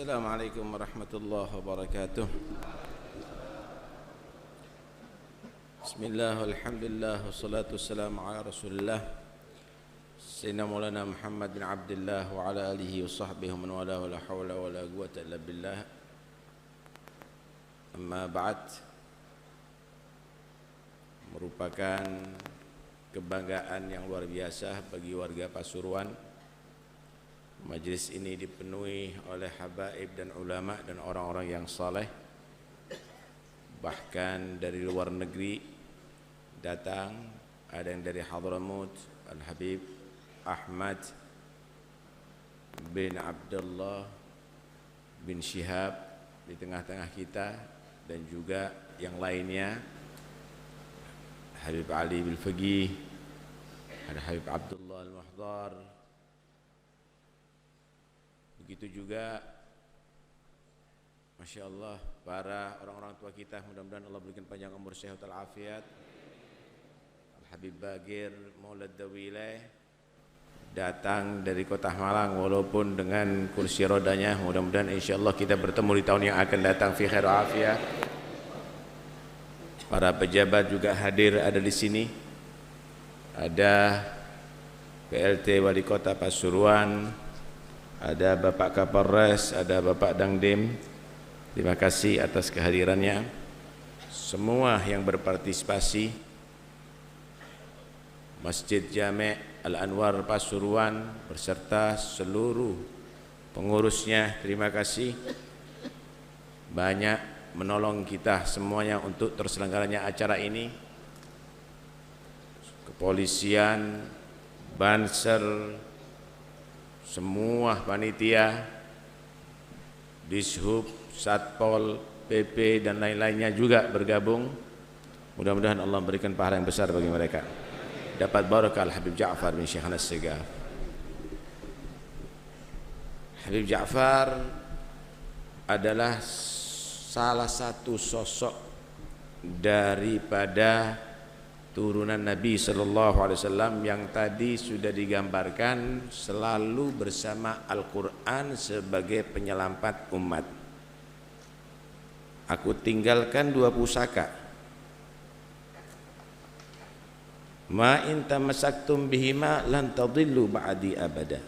Assalamualaikum warahmatullahi wabarakatuh. Bismillah, alhamdulillah, wassalatu wassalamu ala rasulillah Sayyidina Maulana Muhammad bin Abdullah wa ala alihi wa sahbihi wa man wala wa la hawla wa la quwwata illa billah. Amma ba'd, merupakan kebanggaan yang luar biasa bagi warga Pasuruan. Majlis ini dipenuhi oleh habaib dan ulama dan orang-orang yang saleh, bahkan dari luar negeri datang. Ada yang dari Hadramut, Al-Habib Ahmad bin Abdullah bin Syihab di tengah-tengah kita, dan juga yang lainnya, Habib Ali bin Faqih, ada Habib Abdullah Al-Muhdar. Begitu juga Masya Allah para orang-orang tua kita, mudah-mudahan Allah berikan panjang umur, sehat walafiat. Al-Habib Bagir Maulad Dawileh datang dari kota Malang walaupun dengan kursi rodanya. Mudah-mudahan insyaAllah kita bertemu di tahun yang akan datang fi khair wa afiyah. Para pejabat juga hadir ada di sini. Ada PLT Wali Kota Pasuruan, ada Bapak Kapolres, ada Bapak Dangdim. Terima kasih atas kehadirannya. Semua yang berpartisipasi, Masjid Jami' Al-Anwar Pasuruan beserta seluruh pengurusnya, terima kasih banyak menolong kita semuanya untuk terselenggaranya acara ini. Kepolisian, Banser, semua panitia, Dishub, Satpol, PP dan lain-lainnya juga bergabung. Mudah-mudahan Allah memberikan pahala yang besar bagi mereka. Dapat barakah Habib Ja'far bin Syekh As-Sigaf. Habib Ja'far adalah salah satu sosok daripada turunan Nabi SAW yang tadi sudah digambarkan selalu bersama Al-Quran sebagai penyelamat umat. Aku tinggalkan dua pusaka, ma in tamassaktum bihima lan tadillu ba'di abada.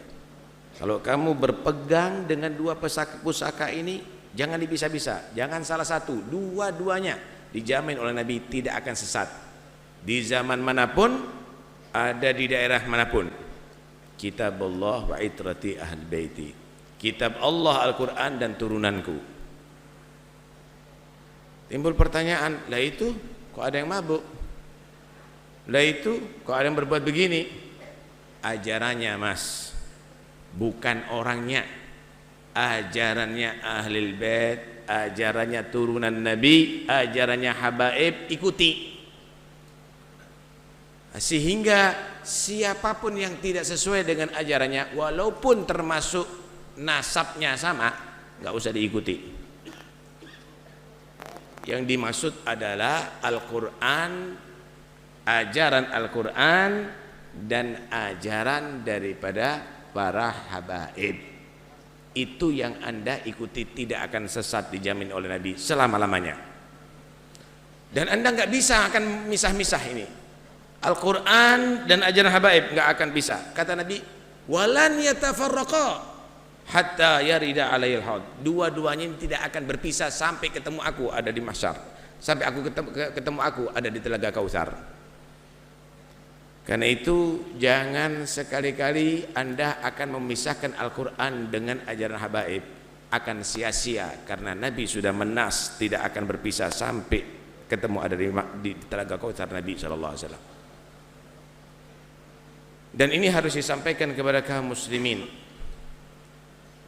Kalau kamu berpegang dengan dua pusaka ini, jangan dipisah-pisah, jangan salah satu, dua-duanya dijamin oleh Nabi tidak akan sesat. Di zaman manapun, ada di daerah manapun. Kitab Allah wa itrati ahli baiti. Kitab Allah, Al-Quran dan turunanku. Timbul pertanyaan, lah itu kok ada yang mabuk? Lah itu kok ada yang berbuat begini? Ajarannya mas, bukan orangnya. Ajarannya ahlul bait, ajarannya turunan Nabi, ajarannya habaib, ikuti. Sehingga siapapun yang tidak sesuai dengan ajarannya, walaupun termasuk nasabnya sama, nggak usah diikuti. Yang dimaksud adalah Al-Quran, ajaran Al-Quran dan ajaran daripada para habaib. Itu yang Anda ikuti, tidak akan sesat, dijamin oleh Nabi selama-lamanya. Dan Anda nggak bisa akan misah-misah ini, Al-Quran dan ajaran habaib, nggak akan bisa. Kata Nabi, walan yatafarraqa hatta yarida alaihil haud. Dua-duanya tidak akan berpisah sampai ketemu aku ada di mahsyar, sampai aku ketemu aku ada di telaga Kautsar. Karena itu jangan sekali-kali Anda akan memisahkan Al-Quran dengan ajaran habaib, akan sia-sia, karena Nabi sudah menas tidak akan berpisah sampai ketemu ada di telaga Kautsar Nabi SAW. Dan ini harus disampaikan kepada kaum muslimin.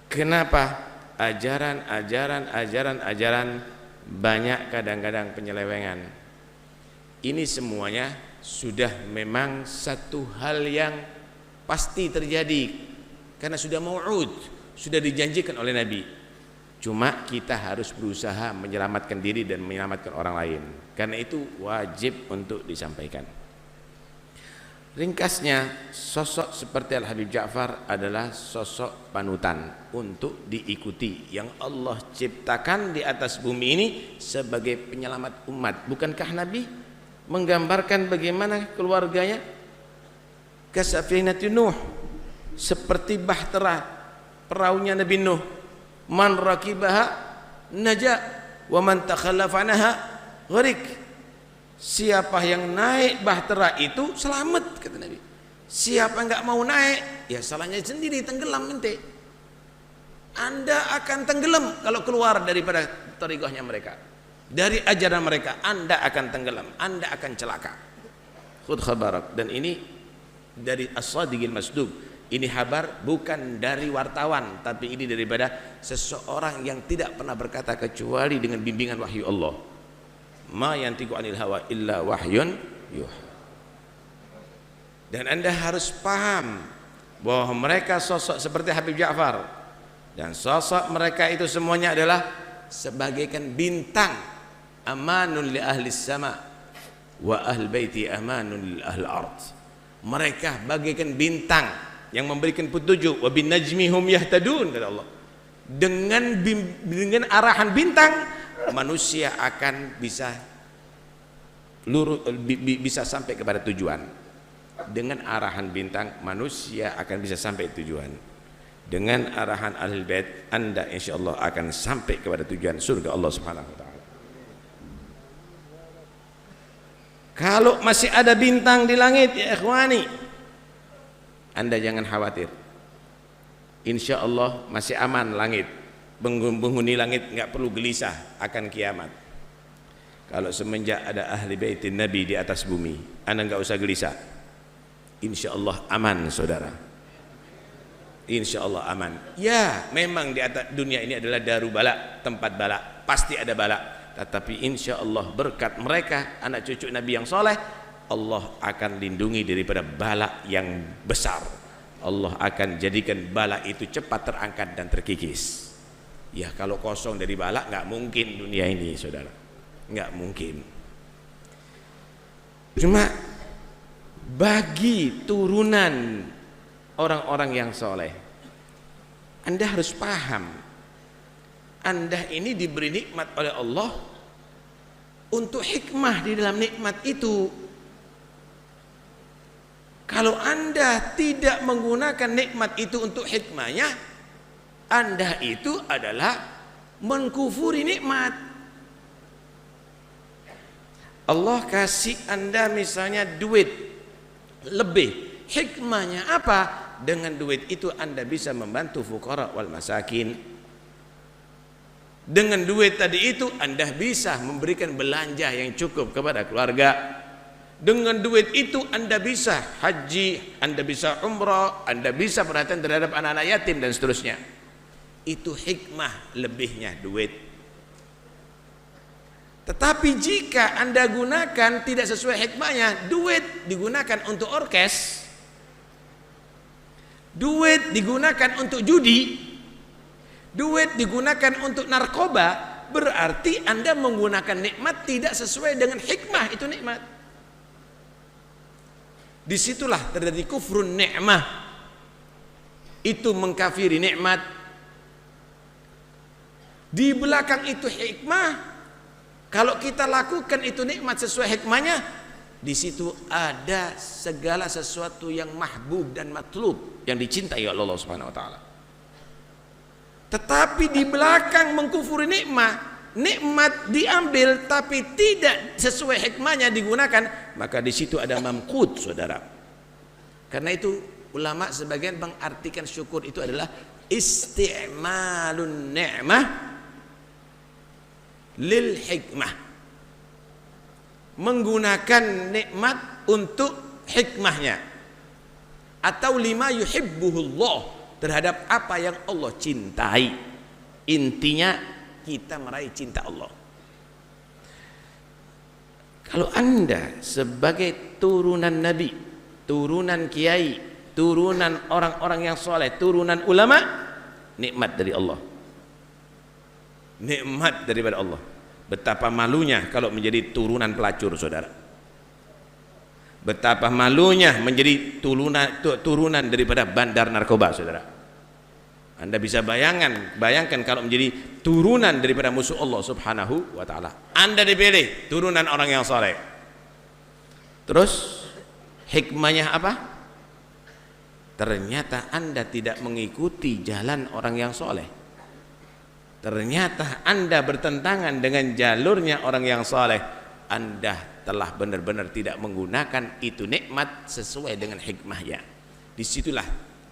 Kenapa ajaran banyak kadang-kadang penyelewengan? Ini semuanya sudah memang satu hal yang pasti terjadi, karena sudah mau'ud, sudah dijanjikan oleh Nabi. Cuma kita harus berusaha menyelamatkan diri dan menyelamatkan orang lain. Karena itu wajib untuk disampaikan. Ringkasnya, sosok seperti Al-Habib Ja'far adalah sosok panutan untuk diikuti yang Allah ciptakan di atas bumi ini sebagai penyelamat umat. Bukankah Nabi menggambarkan bagaimana keluarganya kasafinati Nuh, seperti bahtera perahunya Nabi Nuh, man rakibaha naja wa man takhallafa anha gharik. Siapa yang naik bahtera itu selamat, kata Nabi. Siapa enggak mau naik, ya salahnya sendiri, tenggelam nanti. Anda akan tenggelam kalau keluar daripada thariqahnya mereka, dari ajaran mereka. Anda akan tenggelam, Anda akan celaka. Khudh khabarak. Dan ini dari As-Sadiqil Masduq. Ini kabar bukan dari wartawan, tapi ini daripada seseorang yang tidak pernah berkata kecuali dengan bimbingan wahyu Allah. Ma yantiqu anil hawa illa wahyun yuha. Dan Anda harus paham bahwa mereka sosok seperti Habib Ja'far dan sosok mereka itu semuanya adalah sebagaikan bintang, amanun li ahli sama wa ahli baiti amanun li ahli ard. Mereka bagaikan bintang yang memberikan petunjuk, wa bin najmi hum yahtadun, kata Allah. Dengan arahan bintang manusia akan bisa bisa sampai kepada tujuan. Dengan arahan bintang manusia akan bisa sampai tujuan. Dengan arahan Ahlul Bait Anda insyaallah akan sampai kepada tujuan surga Allah Subhanahu wa taala. Kalau masih ada bintang di langit, ya ikhwani, Anda jangan khawatir. Insyaallah masih aman langit. Penghuni langit nggak perlu gelisah akan kiamat. Kalau semenjak ada ahli baitin Nabi di atas bumi, Anda nggak usah gelisah. Insya Allah aman, saudara. Insya Allah aman. Ya, memang di atas dunia ini adalah daru bala, tempat bala, pasti ada bala. Tetapi insya Allah berkat mereka, anak cucu Nabi yang soleh, Allah akan lindungi daripada bala yang besar. Allah akan jadikan bala itu cepat terangkat dan terkikis. Ya kalau kosong dari bala nggak mungkin dunia ini, saudara, nggak mungkin. Cuma bagi turunan orang-orang yang soleh, Anda harus paham, Anda ini diberi nikmat oleh Allah untuk hikmah di dalam nikmat itu. Kalau Anda tidak menggunakan nikmat itu untuk hikmahnya, Anda itu adalah mengkufuri nikmat. Allah kasih Anda misalnya duit lebih, hikmahnya apa? Dengan duit itu Anda bisa membantu fuqara wal masakin. Dengan duit tadi itu Anda bisa memberikan belanja yang cukup kepada keluarga. Dengan duit itu Anda bisa haji, Anda bisa umrah, Anda bisa perhatian terhadap anak-anak yatim dan seterusnya. Itu hikmah lebihnya duit. Tetapi jika Anda gunakan tidak sesuai hikmahnya, duit digunakan untuk orkes, duit digunakan untuk judi, duit digunakan untuk narkoba, berarti Anda menggunakan nikmat tidak sesuai dengan hikmah itu nikmat. Disitulah terjadi kufrun ni'mah, itu mengkafiri nikmat. Di belakang itu hikmah, kalau kita lakukan itu nikmat sesuai hikmahnya, di situ ada segala sesuatu yang mahbub dan matlub, yang dicintai oleh Allah Subhanahu wa taala. Tetapi di belakang mengkufuri nikmat diambil tapi tidak sesuai hikmahnya digunakan, maka di situ ada mamqut, saudara. Karena itu ulama sebagian mengartikan syukur itu adalah isti'malun ni'mah lil hikmah, menggunakan nikmat untuk hikmahnya, atau lima yuhibbuhullah, terhadap apa yang Allah cintai. Intinya kita meraih cinta Allah. Kalau Anda sebagai turunan Nabi, turunan kiai, turunan orang-orang yang soleh, turunan ulama, nikmat dari Allah, nikmat daripada Allah. Betapa malunya kalau menjadi turunan pelacur, saudara. Betapa malunya menjadi turunan daripada bandar narkoba, saudara. Anda bisa bayangkan kalau menjadi turunan daripada musuh Allah Subhanahu wa taala. Anda dipilih turunan orang yang saleh. Terus hikmahnya apa? Ternyata Anda tidak mengikuti jalan orang yang soleh. Ternyata Anda bertentangan dengan jalurnya orang yang soleh. Anda telah benar-benar tidak menggunakan itu nikmat sesuai dengan hikmahnya. Disitulah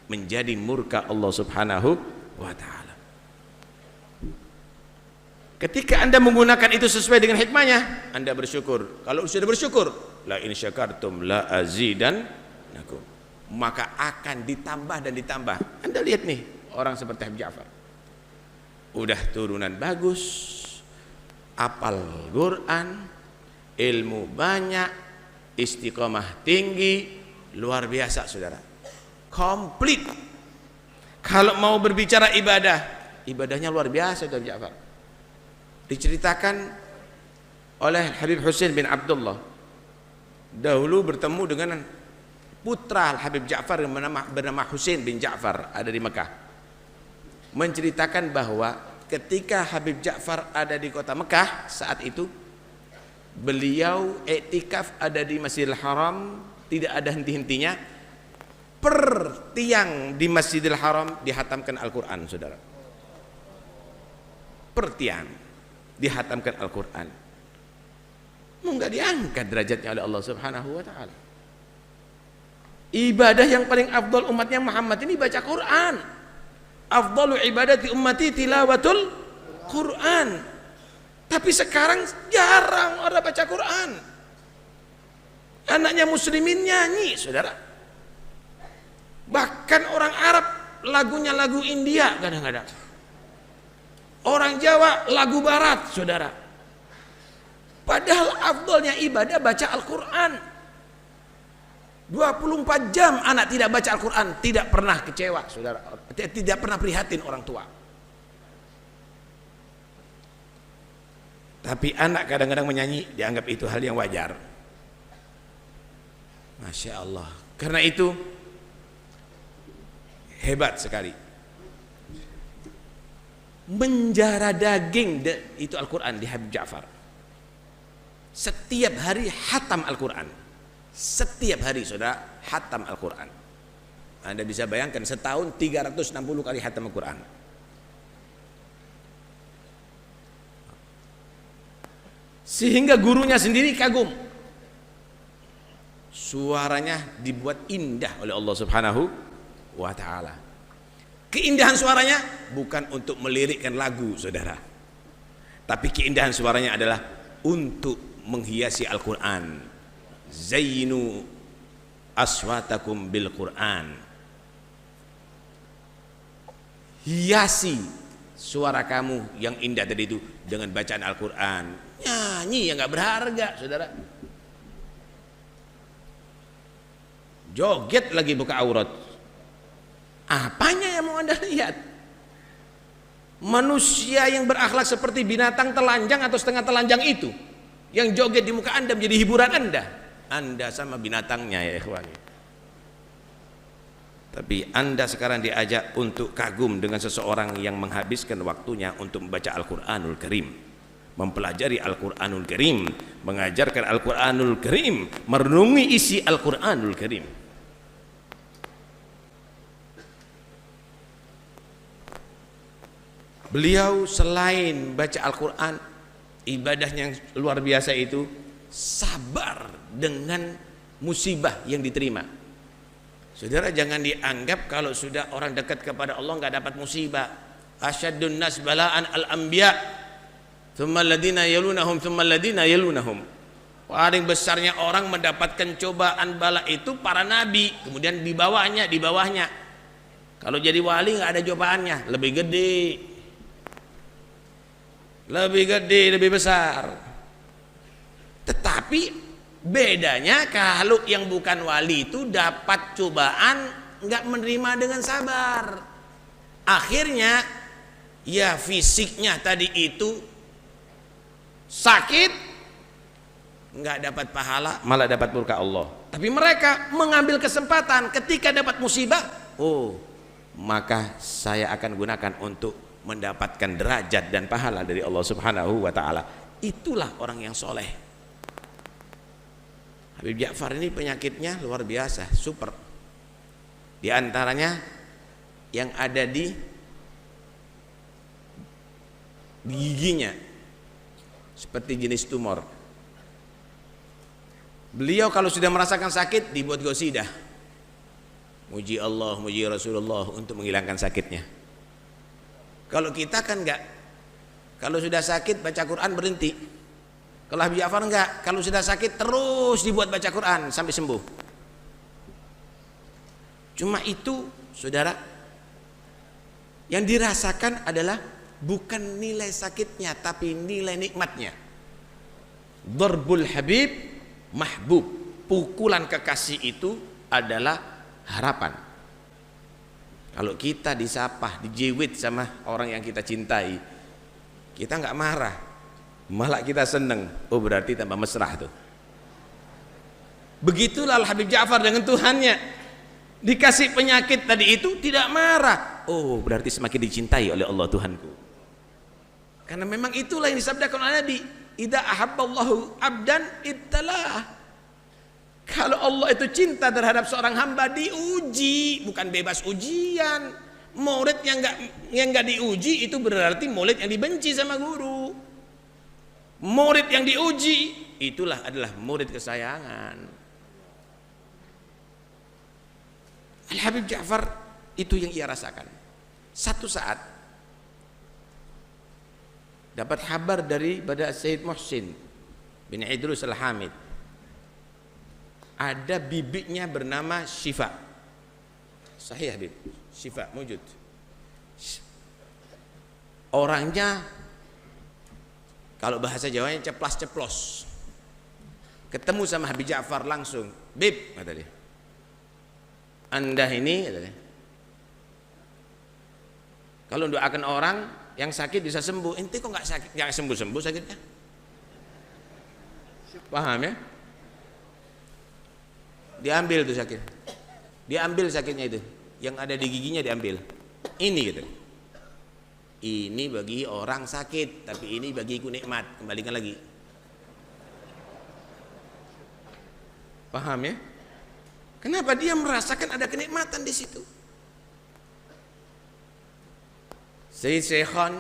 menjadi murka Allah Subhanahu wa ta'ala. Ketika Anda menggunakan itu sesuai dengan hikmahnya, Anda bersyukur. Kalau sudah bersyukur, la in syakartum la azidannakum, maka akan ditambah dan ditambah. Anda lihat nih orang seperti Habib Ja'far, udah turunan bagus, apal Quran, ilmu banyak, istiqomah tinggi, luar biasa, saudara. Komplit. Kalau mau berbicara ibadah, ibadahnya luar biasa Habib Ja'far. Diceritakan oleh Habib Husain bin Abdullah, dahulu bertemu dengan putra Habib Ja'far yang bernama Husain bin Ja'far, ada di Mekah. Menceritakan bahwa ketika Habib Ja'far ada di kota Mekah saat itu, beliau iktikaf ada di Masjidil Haram, tidak ada henti-hentinya. Per tiang di Masjidil Haram dihatamkan Al-Quran, saudara. Per tiang dihatamkan Al-Quran. Enggak diangkat derajatnya oleh Allah Subhanahu wa ta'ala. Ibadah yang paling afdal umatnya Muhammad ini baca Quran. Afdalu ibadati ummati tilawatul Quran. Tapi sekarang jarang orang baca Quran. Anaknya muslimin nyanyi, saudara. Bahkan orang Arab lagunya lagu India kadang-kadang. Orang Jawa lagu barat, saudara. Padahal afdalnya ibadah baca Al-Quran. 24 jam anak tidak baca Al-Quran tidak pernah kecewa, saudara. Tidak pernah prihatin orang tua. Tapi anak kadang-kadang menyanyi, dianggap itu hal yang wajar. Masya Allah. Karena itu hebat sekali. Menjara daging itu Al-Quran di Habib Ja'far. Setiap hari hatam Al-Quran. Setiap hari, saudara, hatam Al-Quran. Anda bisa bayangkan setahun 360 kali hatam Al-Quran. Sehingga gurunya sendiri kagum. Suaranya dibuat indah oleh Allah Subhanahu wa ta'ala. Keindahan suaranya bukan untuk melirikkan lagu, saudara. Tapi keindahan suaranya adalah untuk menghiasi Al-Quran. Zainu aswatakum bil Quran. Hiasi suara kamu yang indah tadi itu dengan bacaan Al-Quran. Nyanyi yang gak berharga, saudara. Joget lagi buka aurat. Apanya yang mau Anda lihat? Manusia yang berakhlak seperti binatang telanjang atau setengah telanjang itu yang joget di muka Anda menjadi hiburan Anda. Anda sama binatangnya, ya ikhwan. Tapi Anda sekarang diajak untuk kagum dengan seseorang yang menghabiskan waktunya untuk membaca Al-Quranul Karim, mempelajari Al-Quranul Karim, mengajarkan Al-Quranul Karim, merenungi isi Al-Quranul Karim. Beliau selain baca Al-Quran, ibadahnya yang luar biasa itu sabar dengan musibah yang diterima. Saudara, jangan dianggap kalau sudah orang dekat kepada Allah nggak dapat musibah. Asyaddun nas bala'an al-anbiya, thumma alladhina yalunahum, thumma alladhina yalunahum. Paling besarnya orang mendapatkan cobaan bala itu para nabi, kemudian di bawahnya. Kalau jadi wali nggak ada cobaannya, lebih gede, lebih besar. Tetapi bedanya kalau yang bukan wali itu dapat cobaan nggak menerima dengan sabar. Akhirnya ya fisiknya tadi itu sakit, nggak dapat pahala, malah dapat murka Allah. Tapi mereka mengambil kesempatan ketika dapat musibah, oh, maka saya akan gunakan untuk mendapatkan derajat dan pahala dari Allah Subhanahu wa taala. Itulah orang yang soleh. Habib Ja'far ini penyakitnya luar biasa, super. Di antaranya yang ada di giginya seperti jenis tumor. Beliau kalau sudah merasakan sakit dibuat qasidah, muji Allah, muji Rasulullah untuk menghilangkan sakitnya. Kalau kita kan enggak, kalau sudah sakit baca Quran berhenti. Kalau Habib Ja'far enggak, kalau sudah sakit terus dibuat baca Quran sampai sembuh. Cuma itu saudara, yang dirasakan adalah bukan nilai sakitnya tapi nilai nikmatnya. Darbul Habib mahbub, pukulan kekasih itu adalah harapan. Kalau kita disapah, dijewit sama orang yang kita cintai, kita nggak marah, malah kita seneng. Oh, berarti tambah mesra tuh. Begitulah Habib Ja'far dengan Tuhannya. Dikasih penyakit tadi itu tidak marah. Oh, berarti semakin dicintai oleh Allah Tuhanku. Karena memang itulah yang disabdakan oleh Nabi, idza ahabballahu abdan ibtalah. Kalau Allah itu cinta terhadap seorang hamba diuji, bukan bebas ujian. Murid yang enggak diuji itu berarti murid yang dibenci sama guru. Murid yang diuji itulah adalah murid kesayangan. Al-Habib Ja'far itu yang ia rasakan. Satu saat dapat kabar dari pada Sayyid Muhsin bin Idrus Al-Hamid, ada bibiknya bernama Syifa. Sahih Habib, Syifa wujud. Orangnya kalau bahasa Jawanya ceplas-ceplos. Ketemu sama Habib Ja'far langsung, "Bib," kata dia, "Anda ini," kata dia, "kalau doakan orang yang sakit bisa sembuh, ente kok nggak sakit, nggak sembuh sakitnya?" Paham ya? Diambil tuh sakit, diambil sakitnya itu, yang ada di giginya diambil. Ini gitu. Ini bagi orang sakit, tapi ini bagiku nikmat. Kembalikan lagi. Paham ya? Kenapa dia merasakan ada kenikmatan di situ? Sayyid Syekhan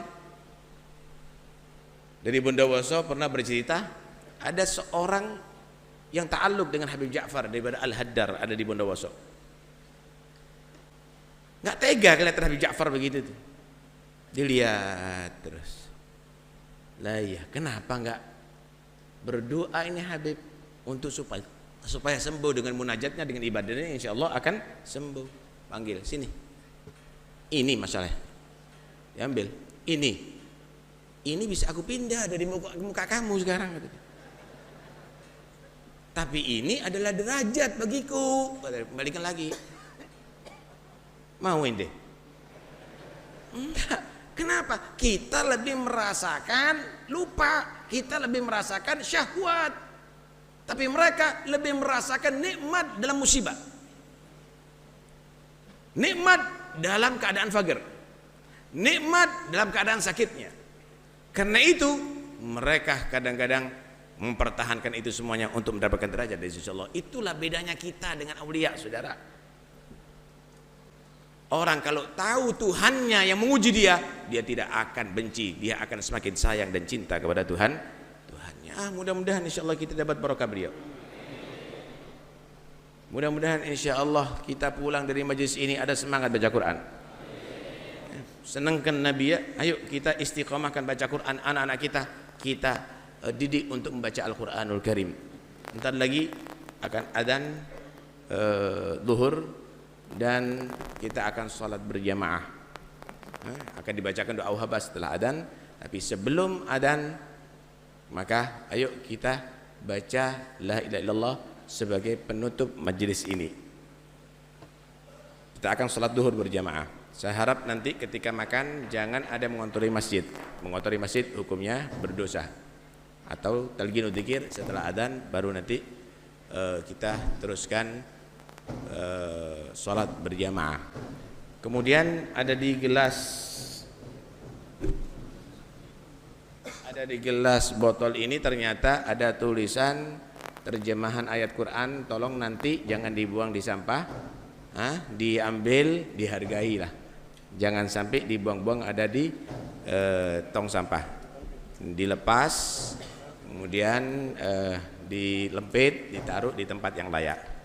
dari Bondowoso pernah bercerita, ada seorang yang ta'alluq dengan Habib Ja'far daripada Al-Haddar, ada di Bondowoso. Nggak tega kelihatan Habib Ja'far begitu tuh. Dilihat terus. Lah iya, kenapa nggak berdoa ini Habib untuk supaya sembuh dengan munajatnya, dengan ibadahnya, insya Allah akan sembuh. Panggil sini. Ini masalah. Diambil. Ini bisa aku pindah dari muka kamu sekarang. Tapi ini adalah derajat bagiku. Kembalikan lagi. Mau ini? Enggak. Kenapa? Kita lebih merasakan lupa. Kita lebih merasakan syahwat. Tapi mereka lebih merasakan nikmat dalam musibah. Nikmat dalam keadaan faqir. Nikmat dalam keadaan sakitnya. Karena itu mereka kadang-kadang mempertahankan itu semuanya untuk mendapatkan derajat dari sisi Allah. Itulah bedanya kita dengan aulia, saudara. Orang kalau tahu Tuhannya yang menguji dia tidak akan benci, dia akan semakin sayang dan cinta kepada Tuhannya. Mudah-mudahan insya Allah kita dapat barokah beliau. Mudah-mudahan insya Allah kita pulang dari majlis ini ada semangat baca Quran. Senangkan Nabi ya. Ayo kita istiqomahkan baca Quran anak-anak kita didik untuk membaca Al-Quranul Karim. Bentar lagi akan adzan zuhur dan kita akan sholat berjamaah. Akan dibacakan doa habas setelah adzan. Tapi sebelum adzan maka ayo kita baca la ilaha illallah sebagai penutup majlis ini. Kita akan sholat zuhur berjamaah. Saya harap nanti ketika makan jangan ada mengotori masjid. Mengotori masjid hukumnya berdosa. atau talqinu dzikir setelah adzan, baru nanti kita teruskan sholat berjamaah. Kemudian ada di gelas botol ini ternyata ada tulisan terjemahan ayat Quran. Tolong nanti jangan dibuang di sampah, diambil, dihargai lah. Jangan sampai dibuang-buang ada di tong sampah. Dilepas, kemudian dilempit, ditaruh di tempat yang layak.